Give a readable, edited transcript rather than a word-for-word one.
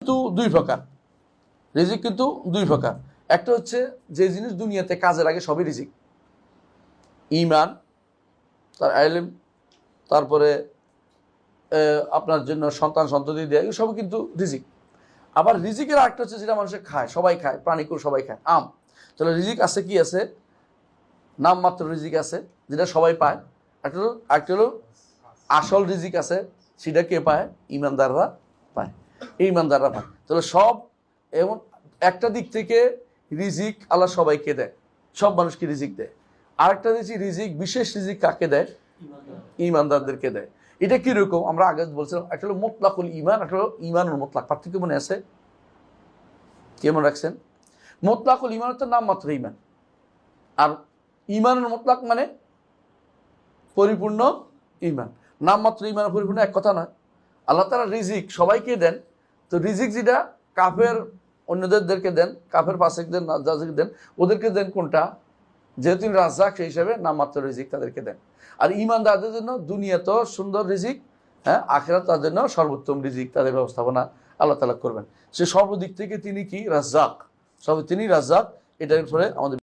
কিন্তু দুই প্রকার, রিজিক কিন্তু দুই প্রকার। একটা হচ্ছে যে জিনিস দুনিয়াতে কাজের আগে সবই রিজিক, ঈমান, তার ইলম, তারপরে আপনার জন্য সন্তান সন্ততি দেয়, এগুলো সবই কিন্তু রিজিক। আবার রিজিকের আরেকটা হচ্ছে যেটা মানুষে খায়, সবাই খায়, প্রাণীকুল সবাই খায়, আম। তাহলে রিজিক আছে কি আছে, নামমাত্র রিজিক আছে যেটা সবাই পায়। একটা হলো আসল রিজিক আছে, সেটা কে পায়? ইমানদাররা পায়, ইমানদাররা পায়। তাহলে সব এমন একটা দিক থেকে রিজিক আল্লাহ সবাইকে দেয়, সব মানুষকে রিজিক দেয়। আরেকটা দিচ্ছি রিজিক, বিশেষ রিজিক কাকে দেয়? ইমানদারদেরকে দেয়। এটা কিরকম আমরা আগে বলছিলাম, একটা হলো মুতলাকুল ঈমান, একটা হলো ঈমানুল মুতলাক। পার্থক্য মনে আছে? কেমন রাখছেন? মুতলাকুল ঈমান হচ্ছে নামমাত্র ঈমান, আর ঈমানুল মুতলাক মানে পরিপূর্ণ ঈমান। নামমাত্র ঈমান পরিপূর্ণ এক কথা নয়। আল্লাহ তাআলা রিজিক সবাইকে দেন, তো রিজিক যেটা কাফের অন্যদেরকে দেন, কাফের ফাসিকদের যাদেরকে দেন, ওদেরকে দেন কোনটা? যেহেতু তিনি রাজ্জাক, সেই হিসাবে নামমাত্র রিজিক তাদেরকে দেন। আর ঈমানদারদের জন্য দুনিয়া তো সুন্দর রিজিক, হ্যাঁ, আখিরাত তাদের জন্য সর্বোত্তম রিজিক, তাদের ব্যবস্থাপনা আল্লাহ তাআলা করবেন। সে সর্বদিক থেকে তিনি কি? রাজ্জাক। তিনি রাজ্জাক। এটার উপরে আমাদের